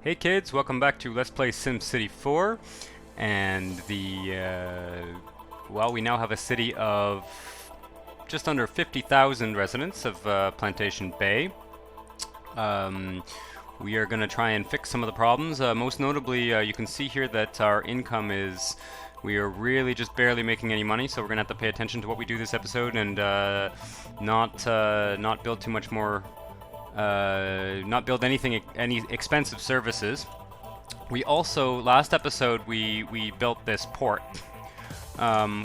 Hey kids, welcome back to Let's Play SimCity 4, and well, we now have a city of just under 50,000 residents of Plantation Bay. We are going to try and fix some of the problems. Most notably, you can see here that our income is, we are really just barely making any money, so we're going to have to pay attention to what we do this episode and not build too much more not build any expensive services. We also, last episode, we built this port,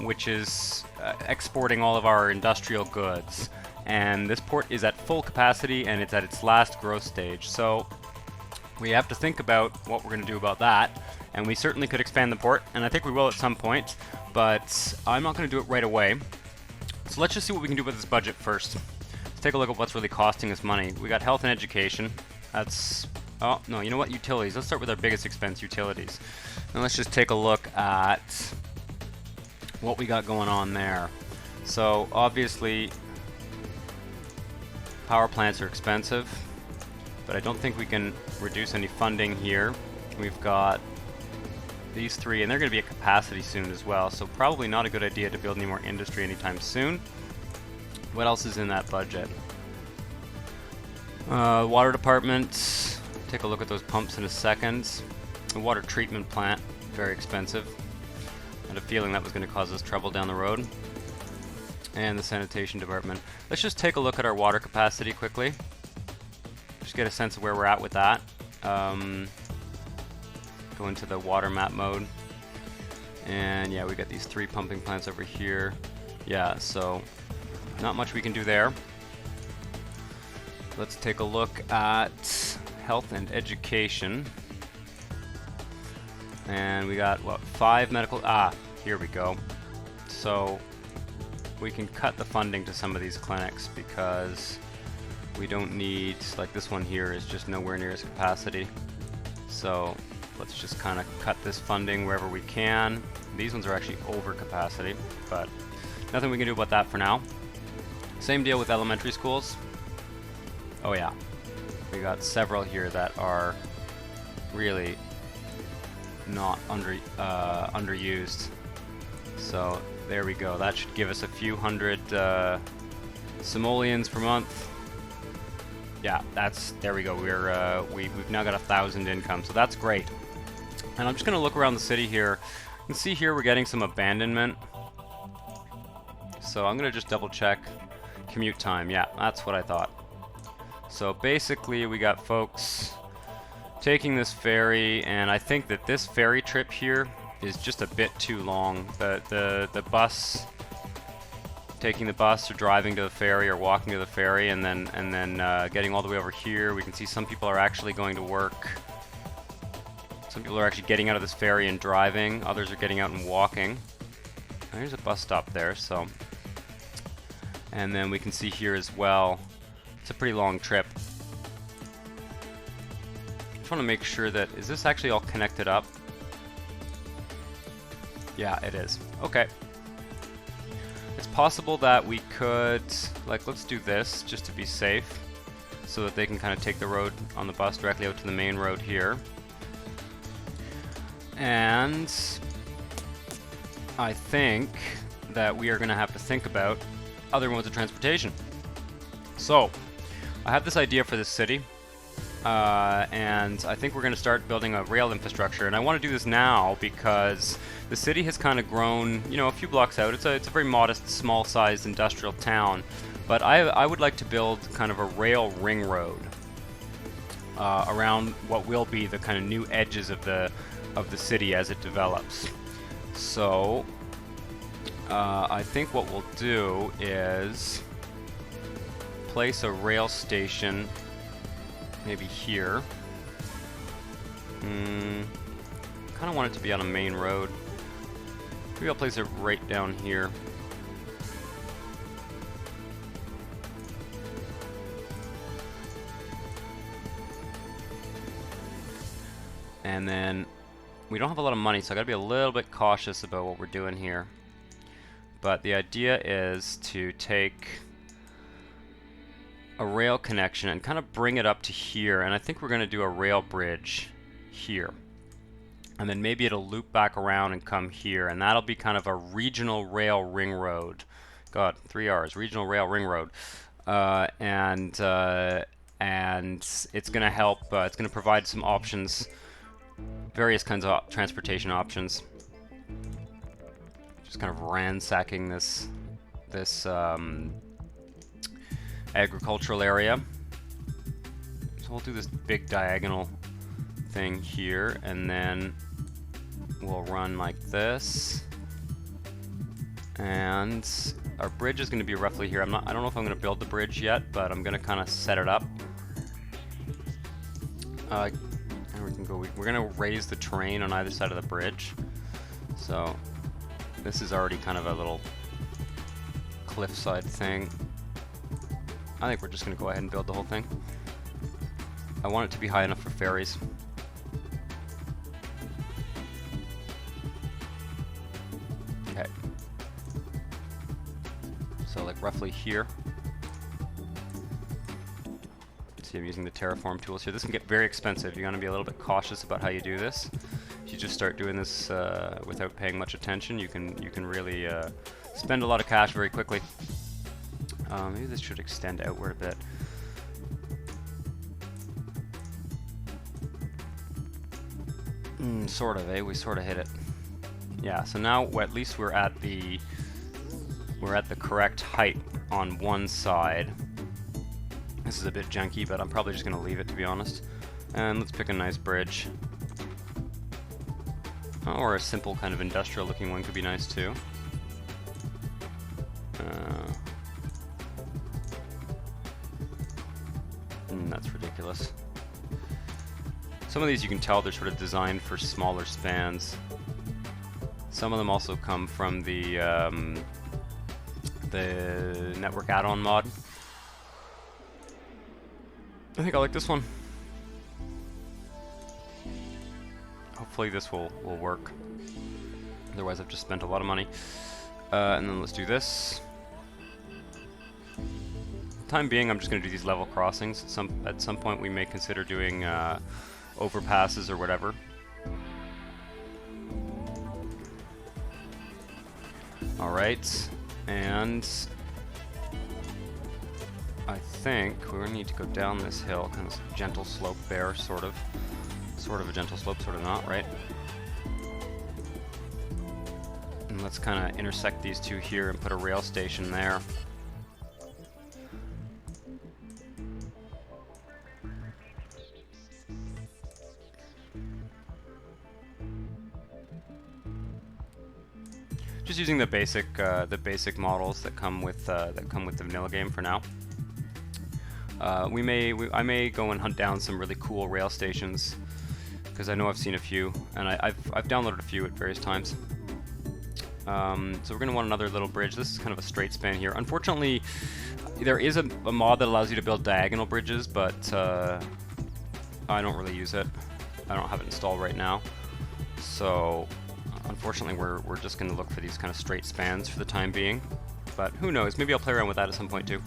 which is exporting all of our industrial goods. And this port is at full capacity and it's at its last growth stage. So we have to think about what we're going to do about that. And we certainly could expand the port, and I think we will at some point, but I'm not going to do it right away. So let's just see what we can do with this budget first. Let's take a look at what's really costing us money. We got health and education. That's... oh, no, you know what? Utilities. Let's start with our biggest expense, utilities. And let's just take a look at what we got going on there. So, obviously, power plants are expensive, but I don't think we can reduce any funding here. We've got these three, and they're going to be at capacity soon as well, so probably not a good idea to build any more industry anytime soon. What else is in that budget? Water department. Take a look at those pumps in a second. The water treatment plant, very expensive. I had a feeling that was going to cause us trouble down the road. And the sanitation department. Let's just take a look at our water capacity quickly. Just get a sense of where we're at with that. Go into the water map mode. And yeah, we got these three pumping plants over here. Yeah, so not much we can do there. Let's take a look at health and education. And we got, what, 5 medical... ah, here we go. So we can cut the funding to some of these clinics because we don't need, like this one here is just nowhere near its capacity. So let's just kind of cut this funding wherever we can. These ones are actually over capacity, but nothing we can do about that for now. Same deal with elementary schools. Oh yeah, we got several here that are really not underused. So there we go. That should give us a few hundred simoleons per month. Yeah, there we go. We've now got 1,000 income, so that's great. And I'm just gonna look around the city here. You can see here we're getting some abandonment. So I'm gonna just double check. Commute time, yeah, that's what I thought. So basically we got folks taking this ferry, and I think that this ferry trip here is just a bit too long. The bus, taking the bus or driving to the ferry or walking to the ferry and then getting all the way over here. We can see some people are actually going to work. Some people are actually getting out of this ferry and driving. Others are getting out and walking. There's a bus stop there, so... and then we can see here as well, it's a pretty long trip. Just want to make sure that, is this actually all connected up? Yeah, it is. Okay. It's possible that we could, like, let's do this just to be safe, so that they can kind of take the road on the bus directly out to the main road here. And I think that we are going to have to think about other modes of transportation. So, I have this idea for this city, and I think we're going to start building a rail infrastructure, and I want to do this now because the city has kind of grown, you know, a few blocks out. It's a very modest, small-sized industrial town, but I would like to build kind of a rail ring road around what will be the kind of new edges of the city as it develops. So I think what we'll do is place a rail station maybe here. Kind of want it to be on a main road. Maybe I'll place it right down here. And then we don't have a lot of money, so I gotta be a little bit cautious about what we're doing here. But the idea is to take a rail connection and kind of bring it up to here, and I think we're going to do a rail bridge here. And then maybe it'll loop back around and come here, and that'll be kind of a regional rail ring road. God, 3 R's, regional rail ring road. And it's going to help, it's going to provide some options, various kinds of transportation options. Just kind of ransacking this agricultural area. So we'll do this big diagonal thing here, and then we'll run like this. And our bridge is going to be roughly here. I don't know if I'm going to build the bridge yet, but I'm going to kind of set it up. And we can go. We're going to raise the terrain on either side of the bridge. So this is already kind of a little cliffside thing. I think we're just going to go ahead and build the whole thing. I want it to be high enough for ferries. Okay. So like roughly here. See, I'm using the terraform tools here. This can get very expensive. You're going to be a little bit cautious about how you do this. If you just start doing this without paying much attention, you can really spend a lot of cash very quickly. Maybe this should extend outward a bit. Sort of, eh? We sort of hit it. Yeah. So now at least we're at the correct height on one side. This is a bit janky, but I'm probably just going to leave it, to be honest. And let's pick a nice bridge. Or a simple kind of industrial looking one could be nice too. That's ridiculous. Some of these you can tell they're sort of designed for smaller spans. Some of them also come from the network add-on mod. I think I like this one. Hopefully this will work. Otherwise I've just spent a lot of money. And then let's do this. Time being, I'm just going to do these level crossings. At some point we may consider doing overpasses or whatever. Alright, and I think we're going to need to go down this hill, kind of gentle slope there, sort of a gentle slope, sort of not, right? And let's kind of intersect these two here and put a rail station there. Just using the basic models that come with the vanilla game for now. I may go and hunt down some really cool rail stations, because I know I've seen a few, and I've downloaded a few at various times. So we're going to want another little bridge. This is kind of a straight span here. Unfortunately, there is a mod that allows you to build diagonal bridges, but I don't really use it. I don't have it installed right now. So unfortunately, we're just going to look for these kind of straight spans for the time being. But who knows? Maybe I'll play around with that at some point too.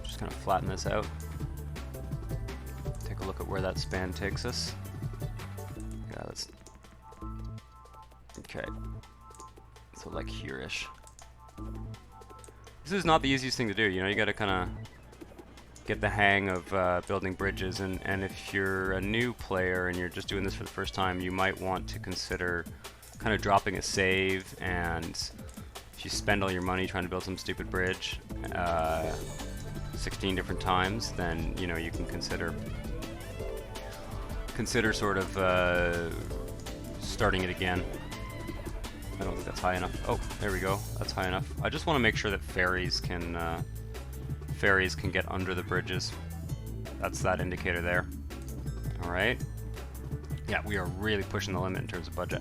Just kind of flatten this out. Take a look at where that span takes us. Yeah, that's okay. So like here-ish. This is not the easiest thing to do. You know, you got to kind of get the hang of building bridges, and if you're a new player and you're just doing this for the first time, you might want to consider kind of dropping a save, and if you spend all your money trying to build some stupid bridge 16 different times, then you know you can consider sort of starting it again. I don't think that's high enough. Oh, there we go. That's high enough. I just want to make sure that ferries can get under the bridges. That's that indicator there. Alright. Yeah, we are really pushing the limit in terms of budget.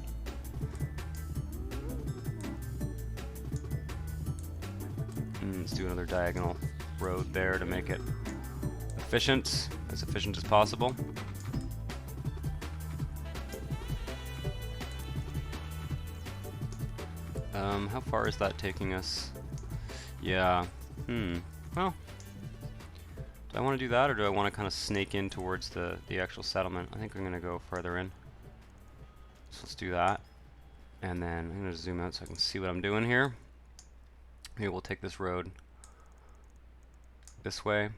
Let's do another diagonal road there to make it efficient as possible. How far is that taking us? Yeah. Well, I want to do that, or do I want to kind of snake in towards the actual settlement? I think I'm going to go farther in. So let's do that. And then I'm going to zoom out so I can see what I'm doing here. Maybe we'll take this road this way.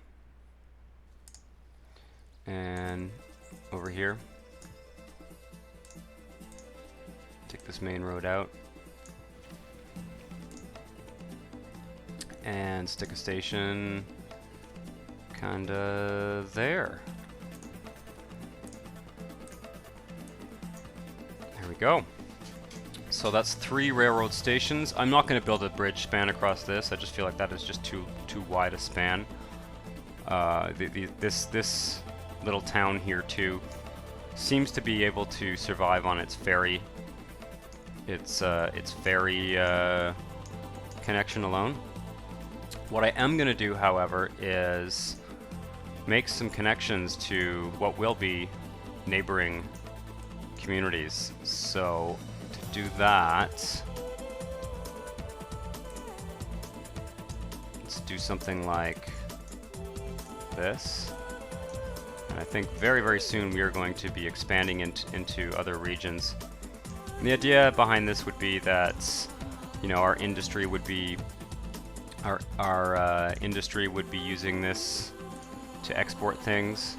And over here. Take this main road out. And stick a station kinda there. There we go. So that's 3 railroad stations. I'm not going to build a bridge span across this. I just feel like that is just too wide a span. This little town here too seems to be able to survive on its ferry. Its ferry connection alone. What I am going to do, however, is make some connections to what will be neighboring communities. So to do that, let's do something like this. And I think very, very soon we are going to be expanding into other regions. And the idea behind this would be that, you know, our industry would be industry would be using this to export things.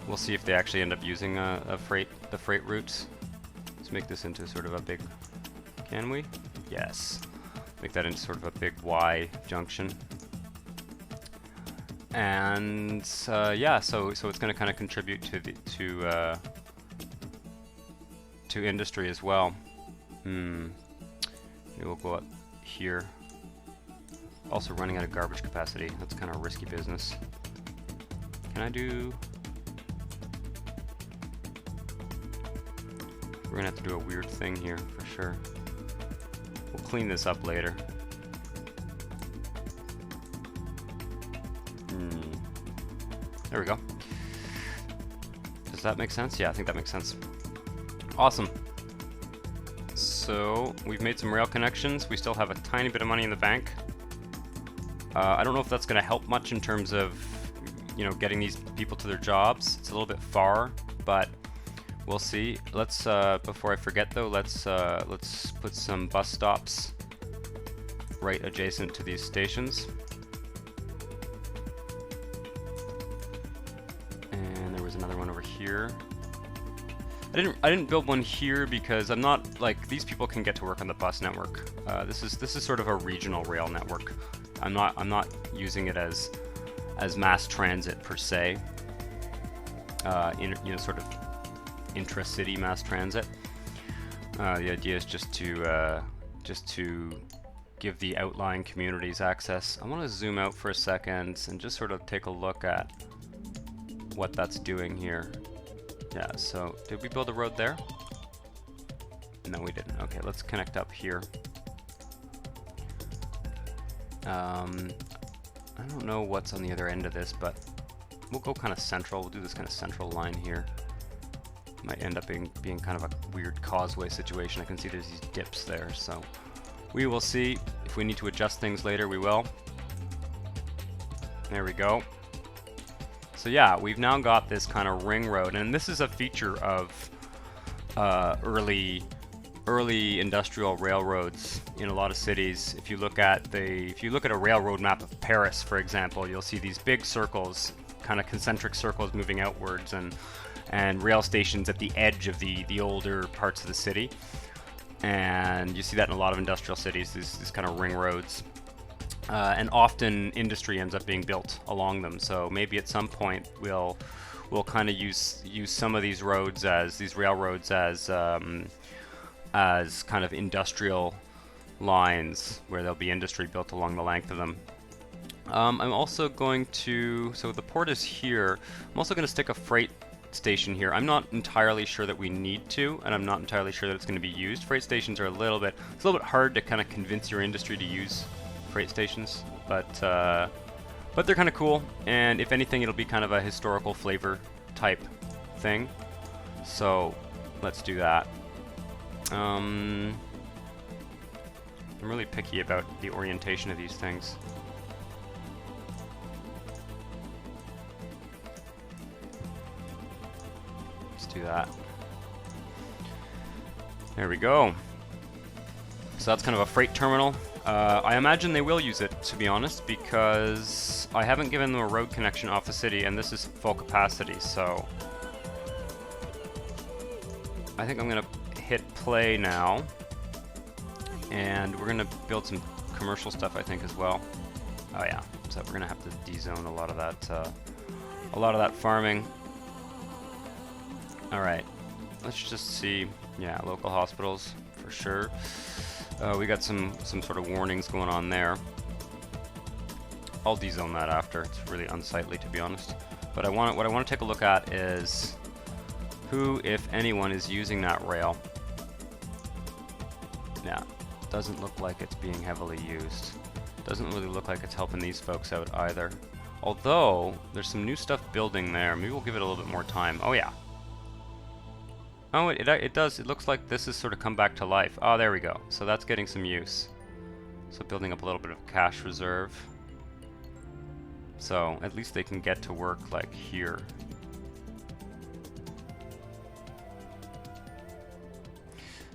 We'll see if they actually end up using the freight routes. Let's make this into sort of a big. Can we? Yes. Make that into sort of a big Y junction. And yeah, so it's going to kind of contribute to industry as well. Maybe we'll go up here. Also running out of garbage capacity. That's kind of risky business. Can I do... We're gonna have to do a weird thing here for sure. We'll clean this up later. There we go. Does that make sense? Yeah, I think that makes sense. Awesome. So we've made some rail connections. We still have a tiny bit of money in the bank. I don't know if that's going to help much in terms of, you know, getting these people to their jobs. It's a little bit far, but we'll see. Let's before I forget though, let's put some bus stops right adjacent to these stations. And there was another one over here. I didn't build one here because I'm not like these people can get to work on the bus network. This is sort of a regional rail network. I'm not using it as mass transit per se. You know, sort of intra-city mass transit. The idea is just to give the outlying communities access. I want to zoom out for a second and just sort of take a look at what that's doing here. Yeah, so did we build a road there? No, we didn't. Okay, let's connect up here. I don't know what's on the other end of this, but we'll go kind of central. We'll do this kind of central line here. Might end up being kind of a weird causeway situation. I can see there's these dips there, so we will see. If we need to adjust things later, we will. There we go. So yeah, we've now got this kind of ring road, and this is a feature of early industrial railroads in a lot of cities. If you look at a railroad map of Paris, for example, you'll see these big circles, kind of concentric circles moving outwards, and rail stations at the edge of the older parts of the city. And you see that in a lot of industrial cities, these kind of ring roads. And often industry ends up being built along them. So maybe at some point we'll kind of use some of these roads these railroads as kind of industrial lines where there'll be industry built along the length of them. I'm also going to, so the port is here. I'm also going to stick a freight station here. I'm not entirely sure that we need to, and I'm not entirely sure that it's going to be used. Freight stations are it's a little bit hard to kind of convince your industry to use freight stations, but they're kind of cool, and if anything it'll be kind of a historical flavor type thing, so let's do that. I'm really picky about the orientation of these things. Let's do that. There we go. So that's kind of a freight terminal. I imagine they will use it, to be honest, because I haven't given them a road connection off the city, and this is full capacity, so I think I'm going to hit play now, and we're going to build some commercial stuff, I think, as well. Oh yeah, so we're going to have to dezone a lot of that farming. All right, let's just see. Yeah, local hospitals for sure. We got some sort of warnings going on there. I'll dezone that after. It's really unsightly, to be honest. But what I want to take a look at is who, if anyone, is using that rail. Yeah, doesn't look like it's being heavily used. Doesn't really look like it's helping these folks out either. Although there's some new stuff building there. Maybe we'll give it a little bit more time. Oh yeah. Oh, it does. It looks like this has sort of come back to life. Oh, there we go. So that's getting some use. So building up a little bit of cash reserve. So at least they can get to work like here.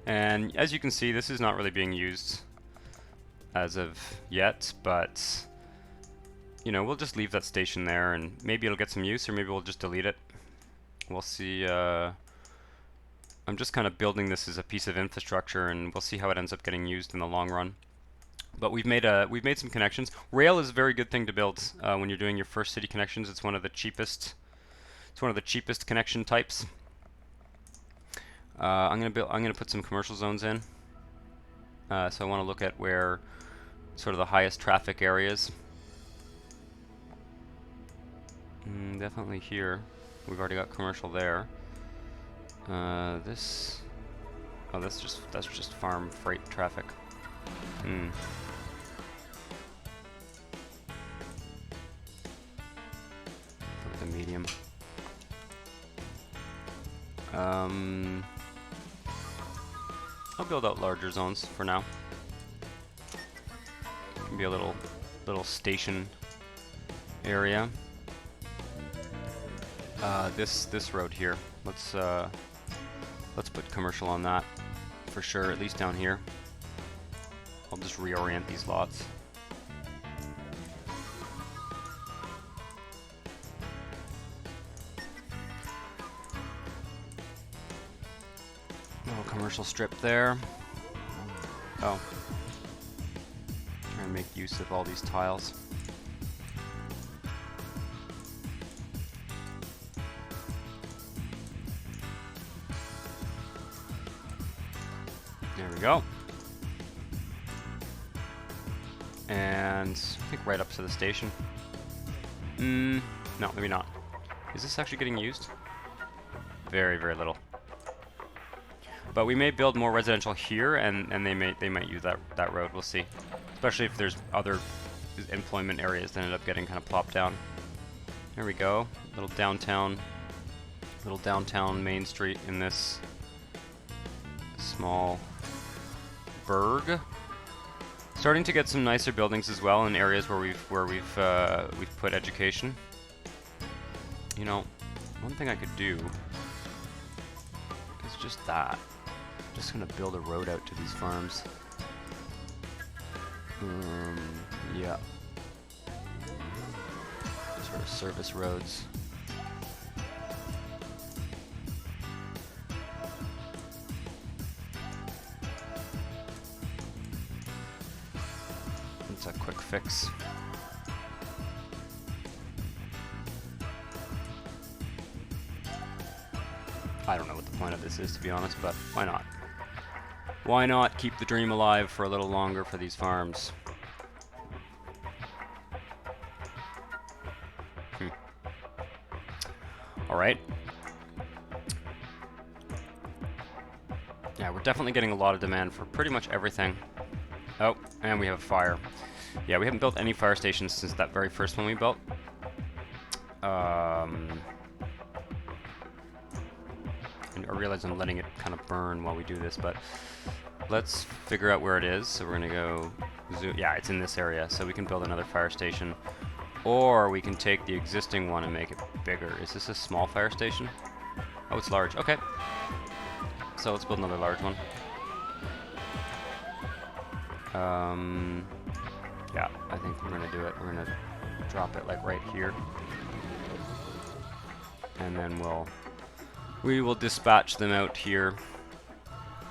And as you can see, this is not really being used as of yet, but you know, we'll just leave that station there and maybe it'll get some use, or maybe we'll just delete it. We'll see. I'm just kind of building this as a piece of infrastructure, and we'll see how it ends up getting used in the long run. But we've made some connections. Rail is a very good thing to build when you're doing your first city connections. It's one of the cheapest. It's one of the cheapest connection types. I'm gonna put some commercial zones in. So I want to look at where sort of the highest traffic areas. Definitely here. We've already got commercial there. That's just farm freight traffic. For the medium. I'll build out larger zones for now. It can be a little station area. This road here. Let's put commercial on that for sure, at least down here. I'll just reorient these lots. Little commercial strip there. Oh. Try and make use of all these tiles. There we go. And I think right up to the station. No, maybe not. Is this actually getting used? Very, very little. But we may build more residential here, and they might use that road. We'll see. Especially if there's other employment areas that end up getting kind of plopped down. There we go. Little downtown Main Street in this small burg. Starting to get some nicer buildings as well in areas where we've put education. You know, one thing I could do is just that. Just gonna build a road out to these farms. Yeah. Sort of service roads. It's a quick fix. I don't know what the point of this is, to be honest, but why not? Why not keep the dream alive for a little longer for these farms? Alright. Yeah, we're definitely getting a lot of demand for pretty much everything. Oh, and we have a fire. Yeah, we haven't built any fire stations since that very first one we built. And I realize I'm letting it kind of burn while we do this, but let's figure out where it is. So we're gonna go zoom. Yeah, it's in this area, so we can build another fire station. Or we can take the existing one and make it bigger. Is this a small fire station? Oh, it's large. Okay. So let's build another large one. Yeah, I think we're gonna do it. We're gonna drop it like right here, and then we will dispatch them out here.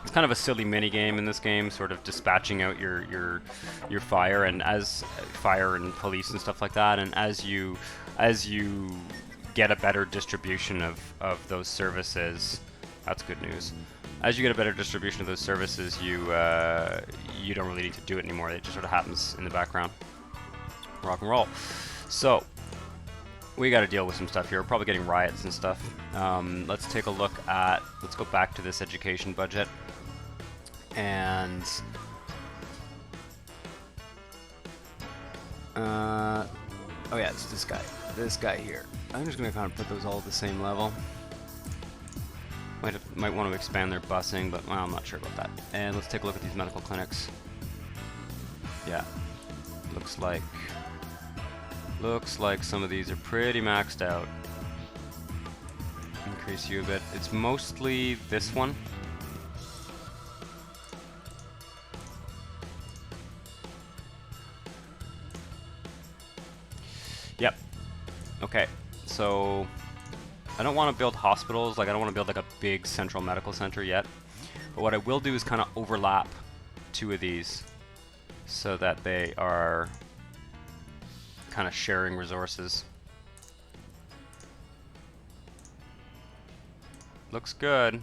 It's kind of a silly mini game in this game, sort of dispatching out your fire and fire and police and stuff like that. And as you get a better distribution of those services, that's good news. As you get a better distribution of those services, you don't really need to do it anymore. It just sort of happens in the background. Rock and roll. So we got to deal with some stuff here. We're probably getting riots and stuff. Let's take a look at. Let's go back to this education budget. And oh yeah, it's this guy here. I'm just gonna kind of put those all at the same level. Might want to expand their busing, but well, I'm not sure about that. And let's take a look at these medical clinics. Yeah, looks like some of these are pretty maxed out. Increase you a bit. It's mostly this one. Yep. Okay, so I don't want to build hospitals, like I don't want to build like a big central medical center yet. But what I will do is kind of overlap two of these so that they are kind of sharing resources. Looks good.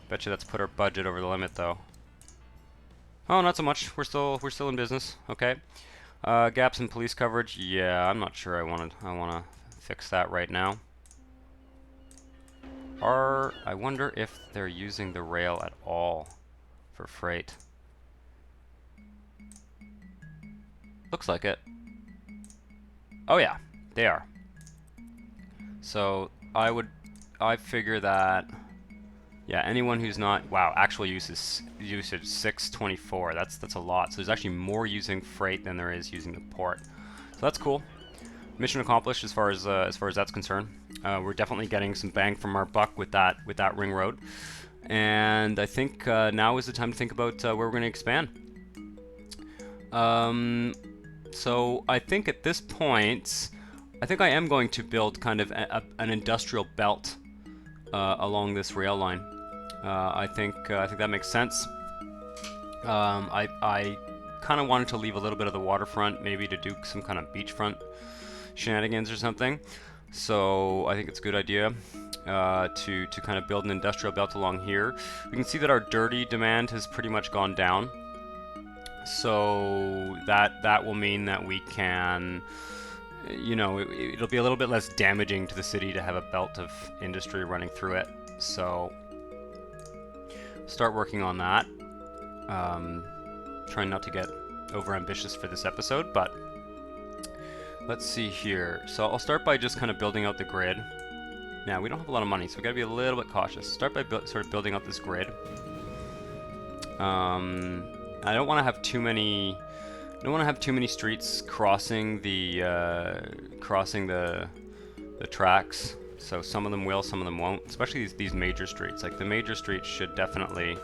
Bet you that's put our budget over the limit though. Oh, not so much. We're still in business. Okay. Gaps in police coverage. Yeah, I'm not sure I want to fix that right now. I wonder if they're using the rail at all for freight. Looks like it. Oh yeah, they are. So I figure that, yeah, anyone who's not, wow, actual usage 624. That's a lot. So there's actually more using freight than there is using the port. So that's cool. Mission accomplished as far as that's concerned. We're definitely getting some bang from our buck with that ring road. And I think now is the time to think about where we're going to expand. So I think at this point, I think I am going to build kind of an industrial belt along this rail line. I think that makes sense. I kind of wanted to leave a little bit of the waterfront, maybe to do some kind of beachfront shenanigans or something. So I think it's a good idea to kind of build an industrial belt along here. We can see that our dirty demand has pretty much gone down. So that will mean that we can, you know, it'll be a little bit less damaging to the city to have a belt of industry running through it. So start working on that. Trying not to get over ambitious for this episode, but let's see here. So I'll start by just kind of building out the grid. Now we don't have a lot of money, so we gotta be a little bit cautious. Start by sort of building out this grid. I don't want to have too many. I don't want to have too many streets crossing the tracks. So some of them will, some of them won't. Especially these major streets. Like the major streets should definitely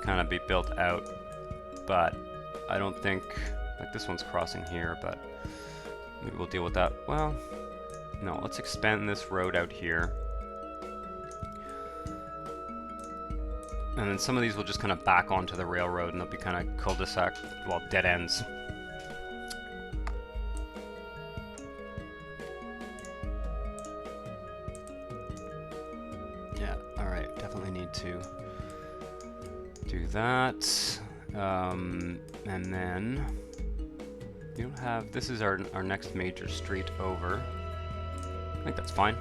kind of be built out. But I don't think, like this one's crossing here, but maybe we'll deal with that. Well, no, let's expand this road out here. And then some of these will just kind of back onto the railroad and they'll be kind of cul-de-sac, well, dead ends. Yeah, alright, definitely need to do that. And then you don't have, this is our next major street over. I think that's fine.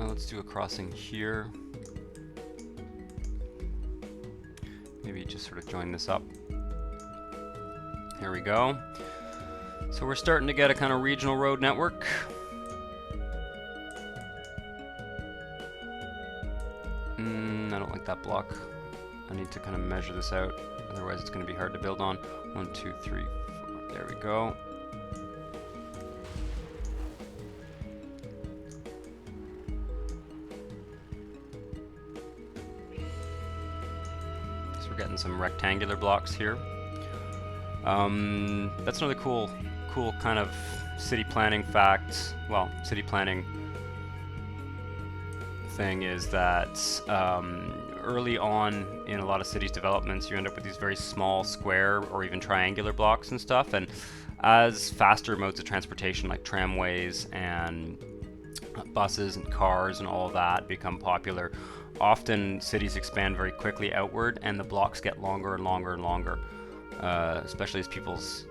Let's do a crossing here. Maybe just sort of join this up. Here we go. So we're starting to get a kind of regional road network. I don't like that block. I need to kind of measure this out, otherwise it's going to be hard to build on. 1, 2, 3, 4. There we go. So we're getting some rectangular blocks here. That's another cool kind of city planning fact. Well, city planning thing is that early on in a lot of cities developments, you end up with these very small square or even triangular blocks and stuff. And as faster modes of transportation like tramways and buses and cars and all of that become popular, often cities expand very quickly outward, and the blocks get longer and longer and longer. Especially as people's,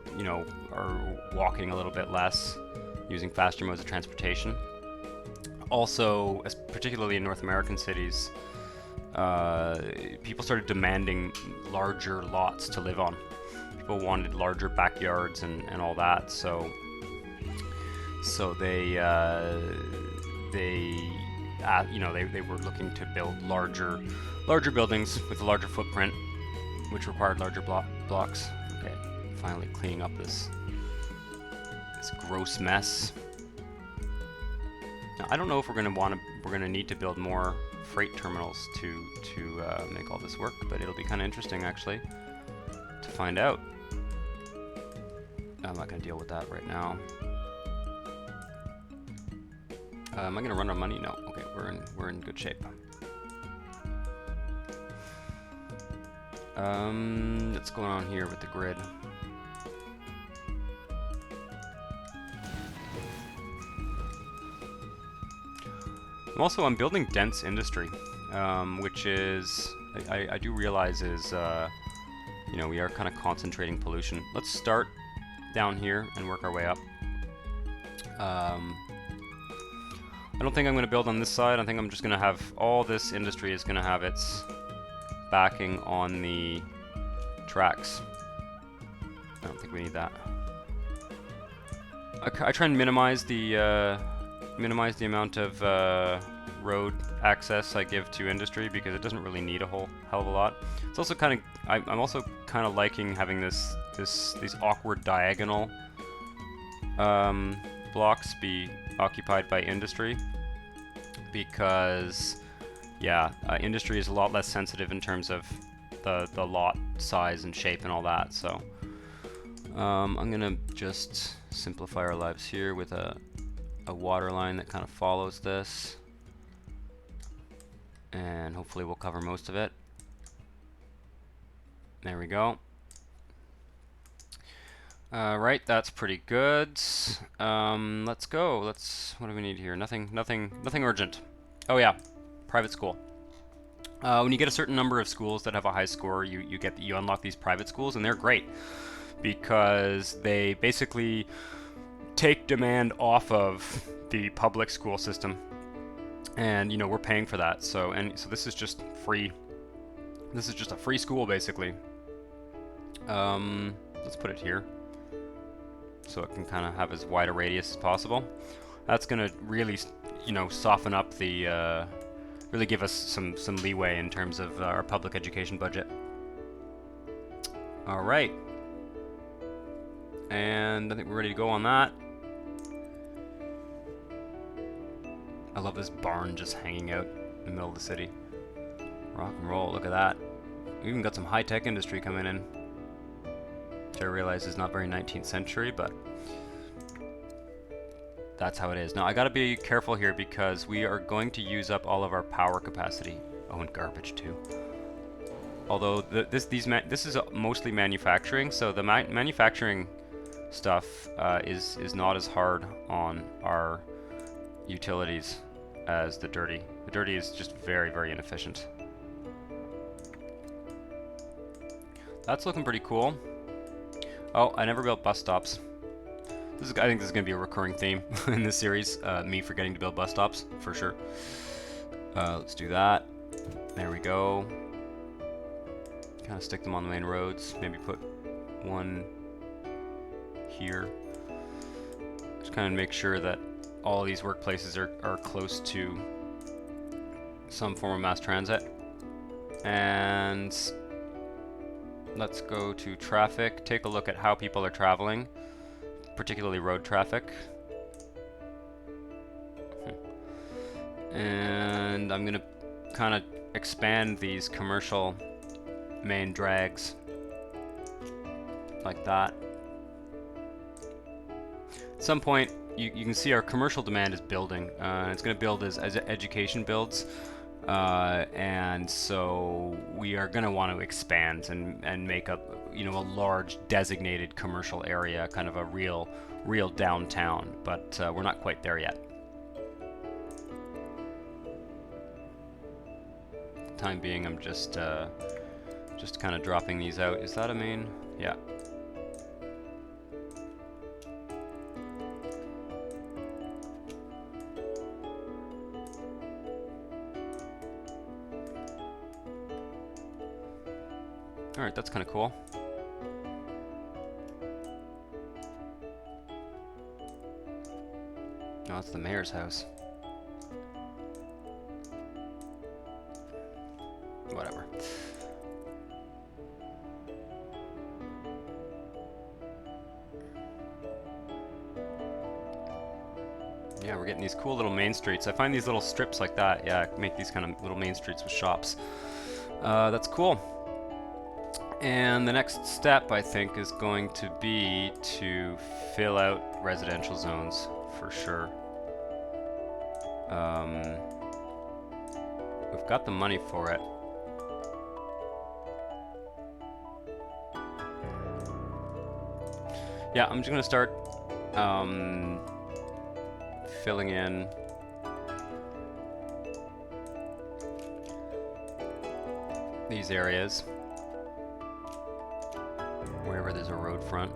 are walking a little bit less, using faster modes of transportation. Also, particularly in North American cities, people started demanding larger lots to live on. People wanted larger backyards and all that, so they were looking to build larger buildings with a larger footprint, which required larger blocks. Okay, finally cleaning up this gross mess. Now, I don't know if we're gonna need to build more freight terminals to make all this work, but it'll be kind of interesting actually to find out. I'm not gonna deal with that right now. Am I gonna run out of money? No. Okay, we're in good shape. What's going on here with the grid? I'm building dense industry, which is, I do realize is, we are kind of concentrating pollution. Let's start down here and work our way up. I don't think I'm going to build on this side. I think I'm just going to have all this industry is going to have its backing on the tracks. I don't think we need that. I try and minimize the amount of road access I give to industry, because it doesn't really need a whole hell of a lot. It's also kind of, I'm also kind of liking having these awkward diagonal blocks be occupied by industry, because industry is a lot less sensitive in terms of the lot size and shape and all that. So I'm gonna just simplify our lives here with a water line that kind of follows this, and hopefully we'll cover most of it. There we go. Right, that's pretty good. Let's go. What do we need here? Nothing urgent. Oh yeah, private school. When you get a certain number of schools that have a high score, you unlock these private schools, and they're great because they basically take demand off of the public school system, and we're paying for that. So this is just free. This is just a free school basically. Let's put it here, so it can kind of have as wide a radius as possible. That's gonna really, soften up the, really give us some leeway in terms of our public education budget. All right, and I think we're ready to go on that. I love this barn just hanging out in the middle of the city. Rock and roll, look at that. We even got some high-tech industry coming in, which I realize is not very 19th century, but that's how it is. Now I gotta be careful here because we are going to use up all of our power capacity. Oh, and garbage too. Although this is mostly manufacturing, so the manufacturing stuff is not as hard on our utilities as the dirty. The dirty is just very, very inefficient. That's looking pretty cool. Oh, I never built bus stops. I think this is going to be a recurring theme in this series, me forgetting to build bus stops, for sure. Let's do that. There we go. Kind of stick them on the main roads. Maybe put one here. Just kind of make sure that all of these workplaces are close to some form of mass transit. And let's go to traffic, take a look at how people are traveling, particularly road traffic. And I'm gonna kind of expand these commercial main drags like that. At some point, you can see our commercial demand is building. It's going to build as education builds, and so we are going to want to expand and make a a large designated commercial area, kind of a real downtown. But we're not quite there yet. For the time being, I'm just kind of dropping these out. Is that a main? Yeah. Alright, that's kind of cool. Oh, that's the mayor's house. Whatever. Yeah, we're getting these cool little main streets. I find these little strips like that, yeah, make these kind of little main streets with shops. That's cool. And the next step, I think, is going to be to fill out residential zones, for sure. We've got the money for it. Yeah, I'm just going to start filling in these areas wherever there's a road front.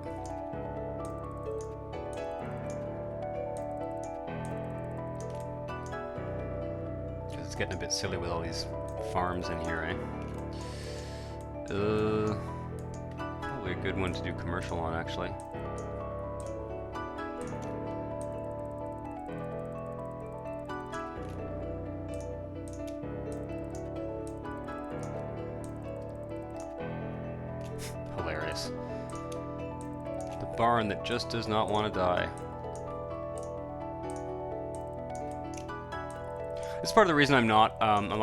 Because it's getting a bit silly with all these farms in here, eh? Probably a good one to do commercial on, actually. Hilarious. The barn that just does not want to die. This is part of the reason I'm not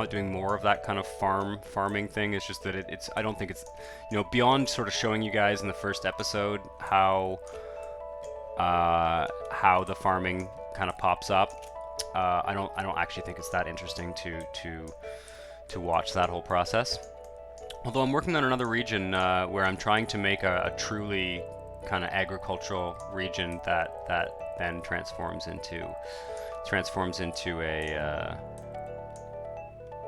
doing more of that kind of farming thing. It's just that I don't think it's, beyond sort of showing you guys in the first episode how the farming kind of pops up. I don't actually think it's that interesting to watch that whole process. Although I'm working on another region where I'm trying to make a truly kind of agricultural region that then transforms into a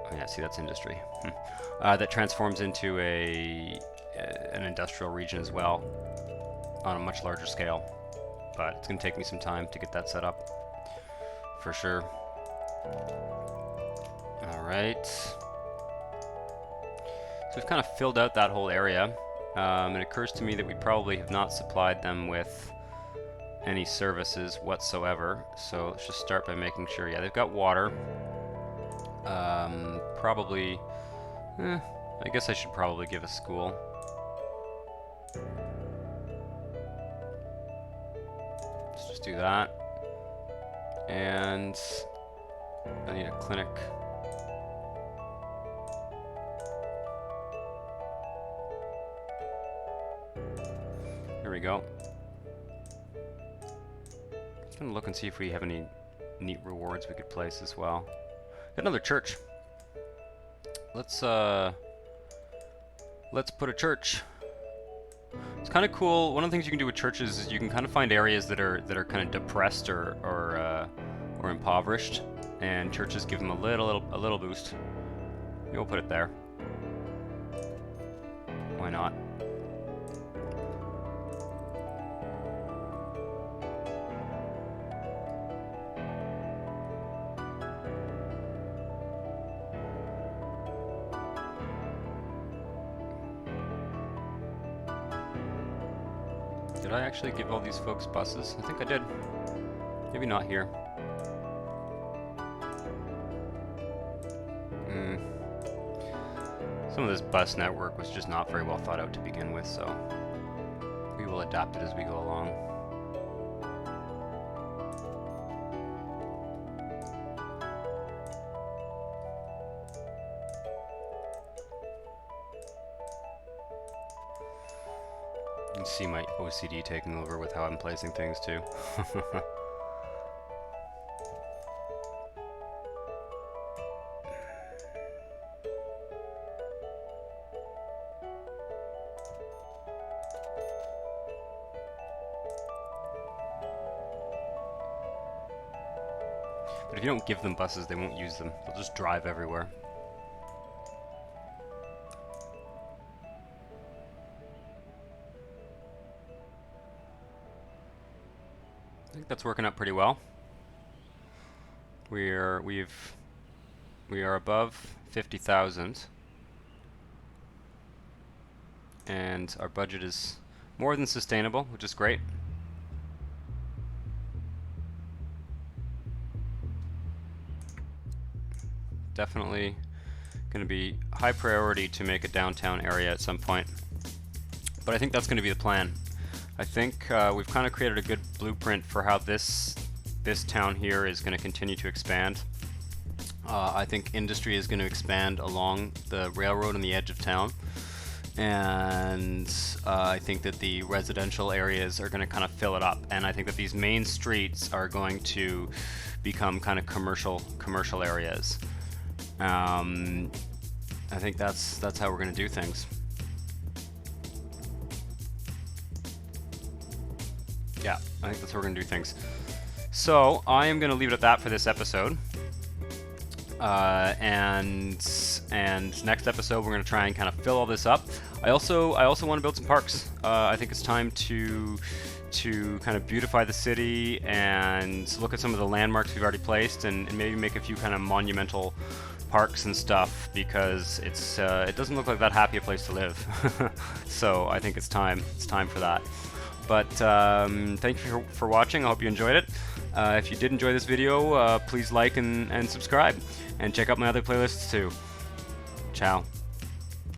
oh yeah, see, that's industry. That transforms into an industrial region as well on a much larger scale. But it's going to take me some time to get that set up for sure. All right. So we've kind of filled out that whole area. It occurs to me that we probably have not supplied them with any services whatsoever. So let's just start by making sure. Yeah, they've got water. Probably, I guess I should probably give a school. Let's just do that. And I need a clinic. Here we go. I'm gonna look and see if we have any neat rewards we could place as well. Got another church. Let's put a church. It's kind of cool. One of the things you can do with churches is you can kind of find areas that are kind of depressed or impoverished, and churches give them a little boost. Maybe we'll put it there. Why not? Did I actually give all these folks buses? I think I did. Maybe not here. Some of this bus network was just not very well thought out to begin with, so we will adapt it as we go along. You can see my OCD taking over with how I'm placing things too. But if you don't give them buses, they won't use them. They'll just drive everywhere. I think that's working out pretty well. We are above 50,000, and our budget is more than sustainable, which is great. Definitely going to be high priority to make a downtown area at some point, but I think that's going to be the plan. I think we've kind of created a good blueprint for how this town here is going to continue to expand. I think industry is going to expand along the railroad on the edge of town, and I think that the residential areas are going to kind of fill it up, and I think that these main streets are going to become kind of commercial areas. I think that's how we're going to do things. Yeah, I think that's how we're going to do things. So I am going to leave it at that for this episode. And next episode we're going to try and kind of fill all this up. I also want to build some parks. I think it's time to kind of beautify the city and look at some of the landmarks we've already placed, and maybe make a few kind of monumental parks and stuff, because it doesn't look like that happy a place to live. So I think it's time for that. But thank you for watching. I hope you enjoyed it. If you did enjoy this video, please like and subscribe, and check out my other playlists too. Ciao.